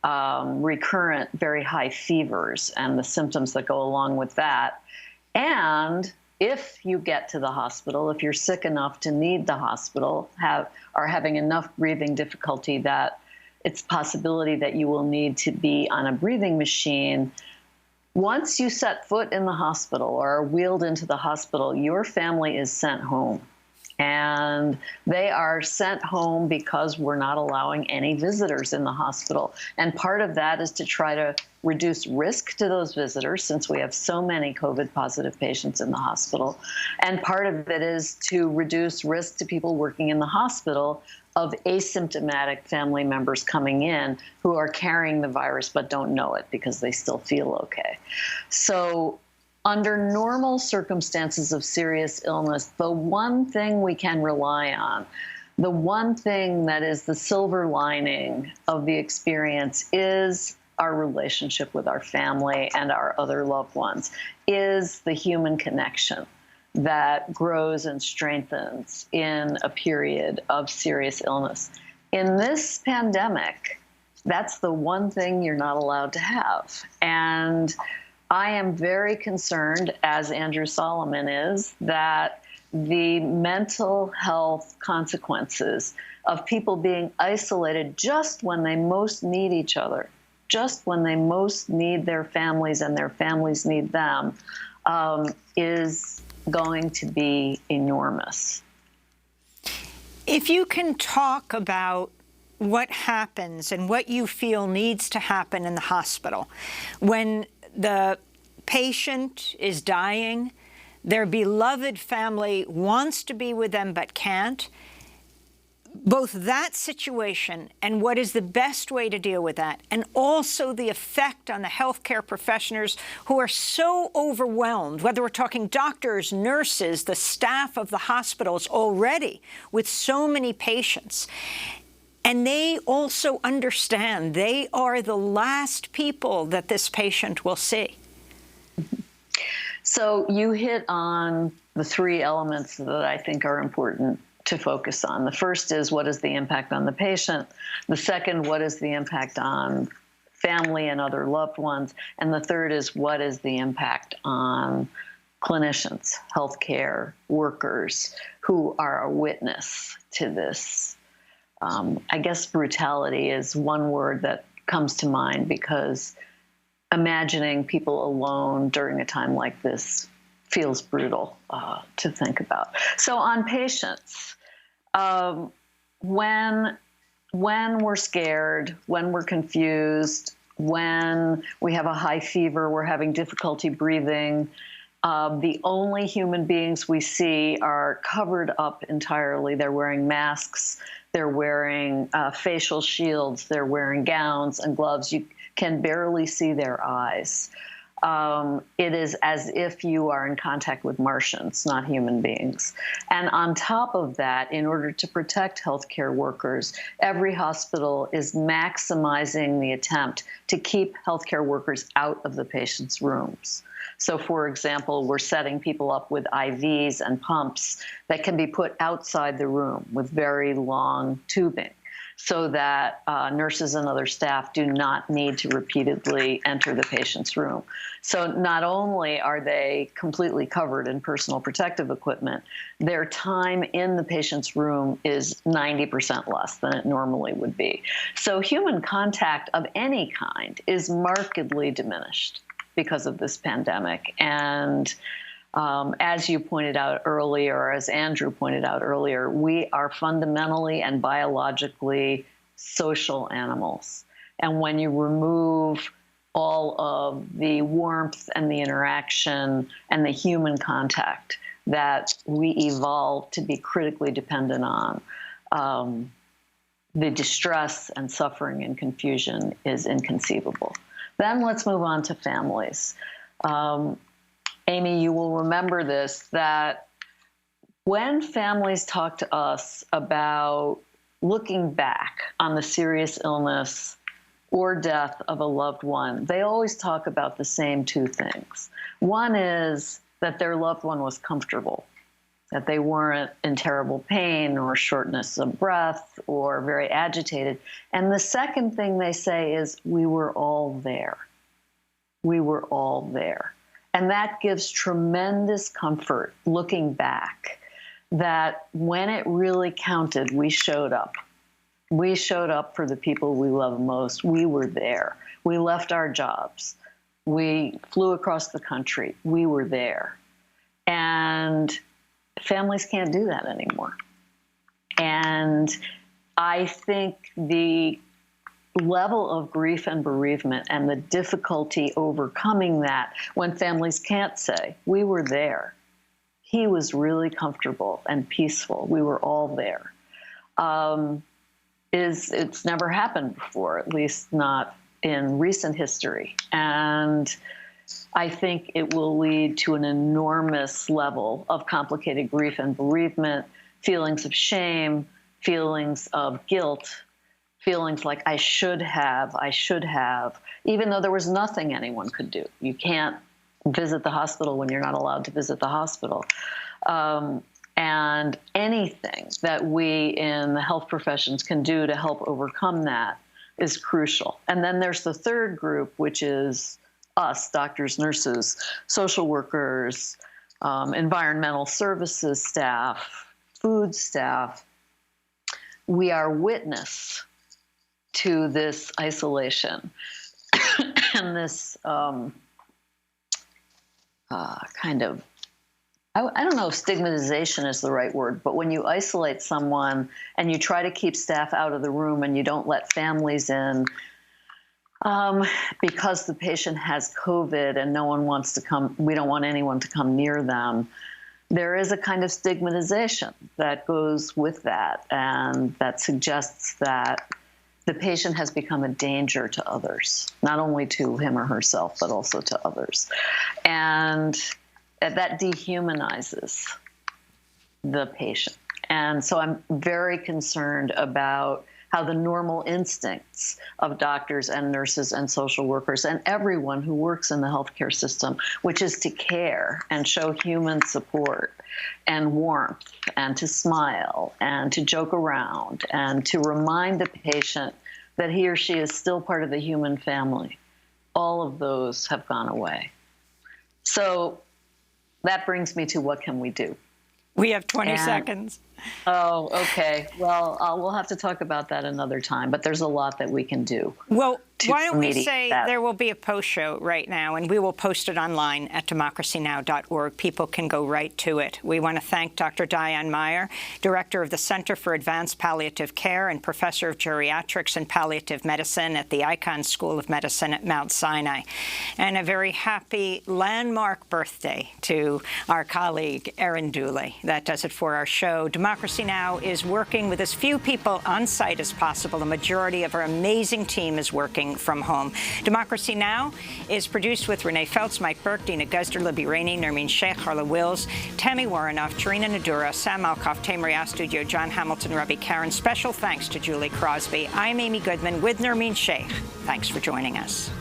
recurrent very high fevers and the symptoms that go along with that. And if you get to the hospital, if you're sick enough to need the hospital, are having enough breathing difficulty that it's a possibility that you will need to be on a breathing machine, once you set foot in the hospital or are wheeled into the hospital, your family is sent home. And they are sent home because we're not allowing any visitors in the hospital. And part of that is to try to reduce risk to those visitors, since we have so many COVID-positive patients in the hospital. And part of it is to reduce risk to people working in the hospital of asymptomatic family members coming in who are carrying the virus but don't know it because they still feel okay. So under normal circumstances of serious illness, the one thing we can rely on, the one thing that is the silver lining of the experience is our relationship with our family and our other loved ones, is the human connection that grows and strengthens in a period of serious illness. In this pandemic, that's the one thing you're not allowed to have. And I am very concerned, as Andrew Solomon is, that the mental health consequences of people being isolated just when they most need each other, just when they most need their families and their families need them, is going to be enormous. If you can talk about what happens and what you feel needs to happen in the hospital when the patient is dying, their beloved family wants to be with them but can't, both that situation and what is the best way to deal with that, and also the effect on the healthcare professionals who are so overwhelmed, whether we're talking doctors, nurses, the staff of the hospitals already with so many patients. And they also understand they are the last people that this patient will see. So you hit on the three elements that I think are important to focus on. The first is, what is the impact on the patient? The second, what is the impact on family and other loved ones? And the third is, what is the impact on clinicians, healthcare workers who are a witness to this? I guess brutality is one word that comes to mind, because imagining people alone during a time like this feels brutal to think about. So on patients, when we're scared, when we're confused, when we have a high fever, we're having difficulty breathing, the only human beings we see are covered up entirely. They're wearing masks, they're wearing facial shields, they're wearing gowns and gloves. You can barely see their eyes. it is as if you are in contact with Martians, not human beings. And on top of that, in order to protect healthcare workers, every hospital is maximizing the attempt to keep healthcare workers out of the patient's rooms. So, for example, we're setting people up with IVs and pumps that can be put outside the room with very long tubing, so that nurses and other staff do not need to repeatedly enter the patient's room. So not only are they completely covered in personal protective equipment, their time in the patient's room is 90% less than it normally would be. So human contact of any kind is markedly diminished because of this pandemic. And as you pointed out earlier, or as Andrew pointed out earlier, we are fundamentally and biologically social animals. And when you remove all of the warmth and the interaction and the human contact that we evolved to be critically dependent on, the distress and suffering and confusion is inconceivable. Then let's move on to families. Amy, you will remember this, that when families talk to us about looking back on the serious illness or death of a loved one, they always talk about the same two things. One is that their loved one was comfortable, that they weren't in terrible pain or shortness of breath or very agitated. And the second thing they say is, we were all there. We were all there. And that gives tremendous comfort looking back, that when it really counted, we showed up. We showed up for the people we love most. We were there. We left our jobs. We flew across the country. We were there. And families can't do that anymore. And I think the level of grief and bereavement and the difficulty overcoming that when families can't say, we were there. He was really comfortable and peaceful. We were all there. It's never happened before, at least not in recent history. And I think it will lead to an enormous level of complicated grief and bereavement, feelings of shame, feelings of guilt, feelings like I should have, even though there was nothing anyone could do. You can't visit the hospital when you're not allowed to visit the hospital. And anything that we in the health professions can do to help overcome that is crucial. And then there's the third group, which is us, doctors, nurses, social workers, environmental services staff, food staff. We are witness to this isolation and this kind of, I don't know if stigmatization is the right word, but when you isolate someone and you try to keep staff out of the room and you don't let families in because the patient has COVID and no one wants to come, we don't want anyone to come near them, there is a kind of stigmatization that goes with that, and that suggests that the patient has become a danger to others, not only to him or herself, but also to others. And that dehumanizes the patient. And so I'm very concerned about how the normal instincts of doctors and nurses and social workers and everyone who works in the healthcare system, which is to care and show human support and warmth and to smile and to joke around and to remind the patient that he or she is still part of the human family, all of those have gone away. So that brings me to, what can we do? We have 20 seconds. Oh, okay. Well, we'll have to talk about that another time, but there's a lot that we can do. Well, why don't we say there will be a post show right now, and we will post it online at democracynow.org. People can go right to it. We want to thank Dr. Diane Meyer, Director of the Center for Advanced Palliative Care and Professor of Geriatrics and Palliative Medicine at the Icahn School of Medicine at Mount Sinai. And a very happy landmark birthday to our colleague, Erin Dooley. That does it for our show. Democracy Now! Is working with as few people on site as possible. The majority of our amazing team is working from home. Democracy Now! Is produced with Renee Feltz, Mike Burke, Dina Guzder, Libby Rainey, Nermeen Sheikh, Harla Wills, Tammy Warrenoff, Tarina Nadura, Sam Alkoff, Tamer Studio, John Hamilton, Robbie Karen. Special thanks to Julie Crosby. I'm Amy Goodman with Nermeen Sheikh. Thanks for joining us.